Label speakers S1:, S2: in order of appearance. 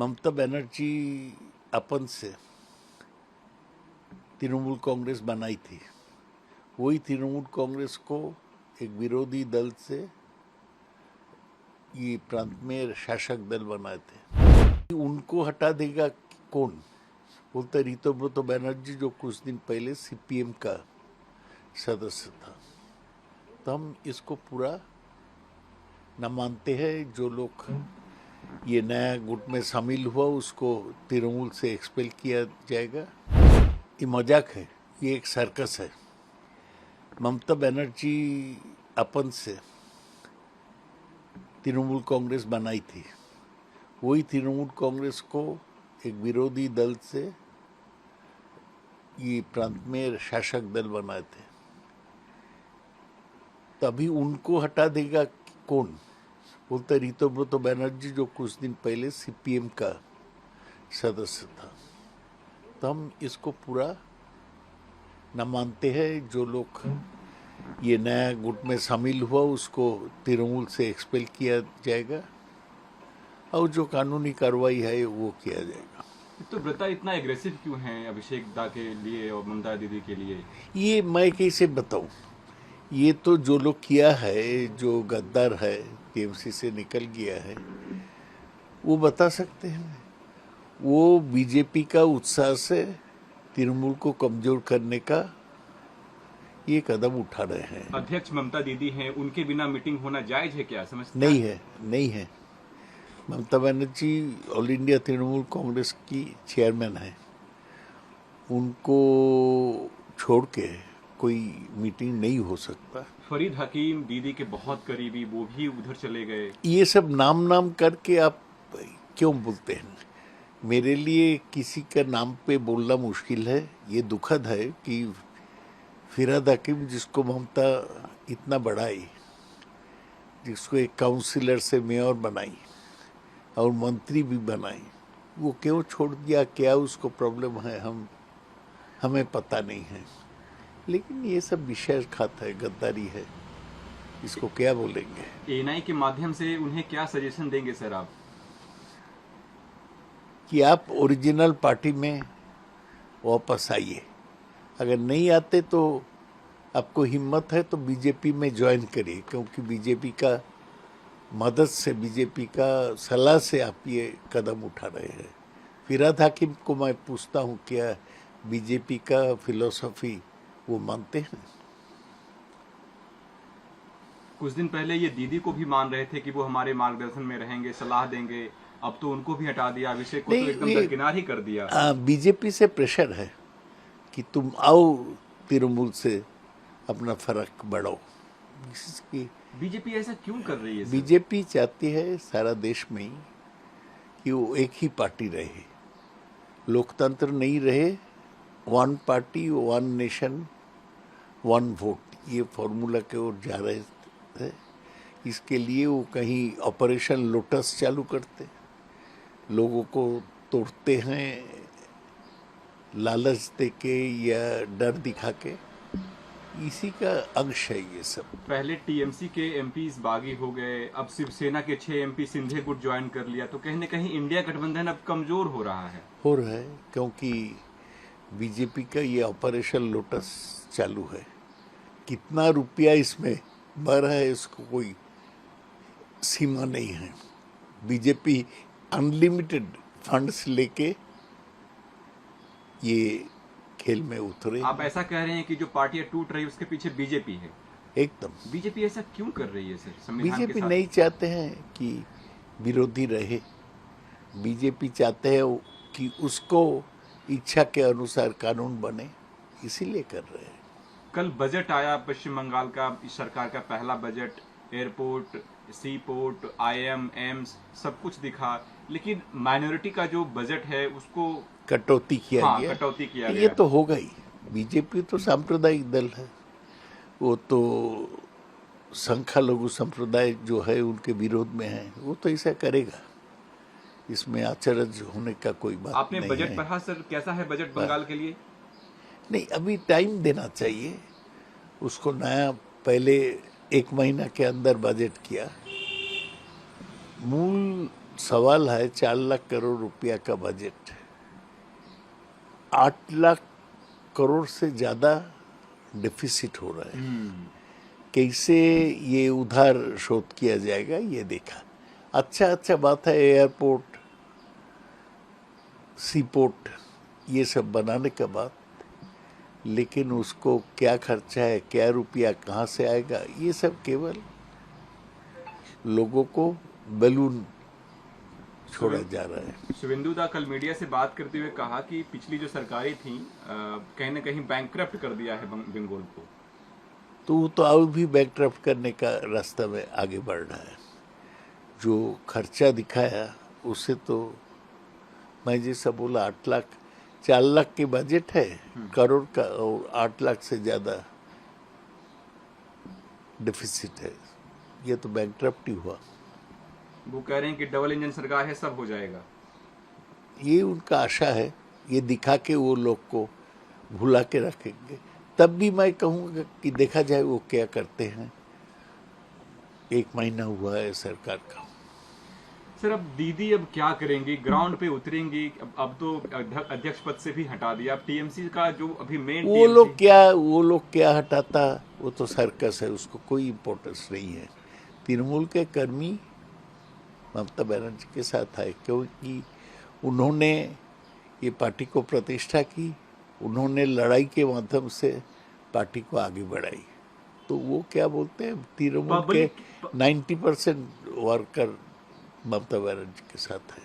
S1: ममता बनर्जी अपन से तृणमूल कांग्रेस बनाई थी। वही तृणमूल कांग्रेस को एक विरोधी दल से ये प्रांत में शासक दल बनाए थे। उनको हटा देगा कौन? बोलते ऋतुव्रत बनर्जी जो कुछ दिन पहले सीपीएम का सदस्य था। तो हम इसको पूरा न मानते हैं। जो लोग ये नया गुट में शामिल हुआ उसको तृणमूल से एक्सपेल किया जाएगा। ये मजाक है, ये एक सर्कस है। ममता बनर्जी अपन से तृणमूल कांग्रेस बनाई थी। वही तृणमूल कांग्रेस को एक विरोधी दल से ये प्रांत में शासक दल बनाए थे। तभी उनको हटा देगा कौन? बोलते ऋतुव्रत बनर्जी जो कुछ दिन पहले सीपीएम का सदस्य था। तो हम इसको पूरा न मानते हैं। जो लोग ये नया गुट में शामिल हुआ उसको तृणमूल से एक्सपेल किया जाएगा और जो कानूनी कार्रवाई है वो किया जाएगा।
S2: तो व्रता इतना एग्रेसिव क्यों है अभिषेक दा के लिए और ममता दीदी के लिए?
S1: ये मैं कैसे बताऊं? ये तो जो लोग किया है, जो गद्दार है, टीएमसी से निकल गया है, वो बता सकते हैं। वो बीजेपी का उत्साह से तृणमूल को कमजोर करने का ये कदम उठा रहे हैं।
S2: अध्यक्ष ममता दीदी हैं, उनके बिना मीटिंग होना जायज है क्या? समझते
S1: नहीं है। ममता बनर्जी ऑल इंडिया तृणमूल कांग्रेस की चेयरमैन है। उनको छोड़ के कोई मीटिंग नहीं हो सकता।
S2: फरीद हकीम दीदी के बहुत करीबी, वो भी उधर चले गए।
S1: ये सब नाम करके आप क्यों बोलते हैं? मेरे लिए किसी का नाम पे बोलना मुश्किल है। ये दुखद है कि फरीद हकीम जिसको ममता इतना बढ़ाई, जिसको एक काउंसिलर से मेयर बनाई और मंत्री भी बनाई, वो क्यों छोड़ दिया? क्या उसको प्रॉब्लम है? हमें पता नहीं है। लेकिन ये सब विश्वासघात है, गद्दारी है, इसको क्या बोलेंगे?
S2: एएनआई के माध्यम से उन्हें क्या सजेशन देंगे सर आप?
S1: कि आप ओरिजिनल पार्टी में वापस आइए। अगर नहीं आते तो आपको हिम्मत है तो बीजेपी में ज्वाइन करिए, क्योंकि बीजेपी का मदद से, बीजेपी का सलाह से आप ये कदम उठा रहे हैं। फरीद हकीम को मैं पूछता हूँ, क्या बीजेपी का फिलॉसफी वो मानते हैं?
S2: कुछ दिन पहले ये दीदी को भी मान रहे थे कि वो हमारे मार्गदर्शन में रहेंगे, सलाह देंगे। अब तो उनको भी हटा दिया, अभिषेक को तो एकदम दरकिनार ही कर दिया।
S1: बीजेपी से प्रेशर है कि तुम आओ तृणमूल से अपना फर्क बढ़ाओ।
S2: बीजेपी ऐसा क्यों कर रही है?
S1: बीजेपी चाहती है सारा देश में ही कि वो एक ही पार्टी रहे, लोकतंत्र नहीं रहे, one party one nation one vote, ये फॉर्मूला के ओर जा रहे थे। इसके लिए वो कहीं ऑपरेशन लोटस चालू करते, लोगों को तोड़ते हैं लालच देके या डर दिखा के। इसी का अंश है ये सब।
S2: पहले टीएमसी के एमपीज बागी हो गए, अब शिवसेना के 6 एमपी सिंधे गुट ज्वाइन कर लिया, तो कहीं न कहीं इंडिया गठबंधन अब कमजोर हो रहा है।
S1: क्योंकि बीजेपी का ये ऑपरेशन लोटस चालू है। कितना रुपया इसमें भर है इसको कोई सीमा नहीं है। बीजेपी अनलिमिटेड फंड्स लेके ये खेल में उतरे।
S2: आप ऐसा कह रहे हैं कि जो पार्टियां टूट रही है उसके पीछे बीजेपी है?
S1: एकदम।
S2: बीजेपी ऐसा क्यों कर रही है सर? संविधान के
S1: बीजेपी
S2: साथ
S1: नहीं चाहते हैं कि विरोधी रहे। बीजेपी चाहते हैं कि उसको इच्छा के अनुसार कानून बने, इसीलिए कर रहे हैं।
S2: कल बजट आया पश्चिम बंगाल का, इस सरकार का पहला बजट। एयरपोर्ट, सी पोर्ट, आईएम, एम्स सब कुछ दिखा, लेकिन माइनॉरिटी का जो बजट है उसको
S1: कटौती किया गया।
S2: कटौती किया गया।
S1: ये तो होगा ही। बीजेपी तो सांप्रदायिक दल है, वो तो संख्यालघु संप्रदाय जो है उनके विरोध में है, वो तो ऐसा करेगा। इसमें आश्चर्य होने का कोई बात
S2: आपने
S1: नहीं
S2: बजट
S1: है।
S2: पढ़ा सर? कैसा है बजट बंगाल के लिए?
S1: नहीं, अभी टाइम देना चाहिए उसको। नया पहले 1 महीना के अंदर बजट किया। मूल सवाल है 4 लाख करोड़ रुपया का बजट, 8 लाख करोड़ से ज़्यादा डिफिसिट हो रहा है। कैसे ये उधार शोध किया जाएगा ये देखा। अच्छा बात है एयरपोर्ट, सी पोर्ट ये सब बनाने का बात, लेकिन उसको क्या खर्चा है, क्या रुपया कहाँ से आएगा, ये सब केवल लोगों को बैलून छोड़ा जा रहा है।
S2: शुभेंदु दा कल मीडिया से बात करते हुए कहा कि पिछली जो सरकारें थी कहीं ना कहीं बैंकक्रप्ट कर दिया है बंगाल को।
S1: तो वो तो और भी बैंकक्रप्ट करने का रास्ता में आगे बढ़ रहा है। जो खर्चा दिखाया उससे तो मैं जैसा बोला 4 लाख के बजट है करोड़ का, और 8 लाख से ज़्यादा डिफिसिट है, ये तो बैंकक्रप्ट ही हुआ।
S2: वो कह रहे हैं कि डबल इंजन सरकार है, सब हो जाएगा।
S1: ये उनका आशा है, ये दिखा के वो लोग को भुला के रखेंगे। तब भी मैं कहूँगा कि देखा जाए वो क्या करते हैं। 1 महीना हुआ है सरकार का।
S2: सर अब दीदी अब क्या करेंगी, ग्राउंड पे उतरेंगी? अब तो अध्यक्ष पद से भी हटा दिया। अब टीएमसी का जो अभी मेन
S1: वो लोग क्या हटाता, वो तो सर्कस है, उसको कोई इम्पोर्टेंस नहीं है। तृणमूल के कर्मी ममता बनर्जी के साथ आए क्योंकि उन्होंने ये पार्टी को प्रतिष्ठा की, उन्होंने लड़ाई के माध्यम से पार्टी को आगे बढ़ाई। तो वो क्या बोलते हैं, तृणमूल के 90% वर्कर ममता बनर्जी के साथ है।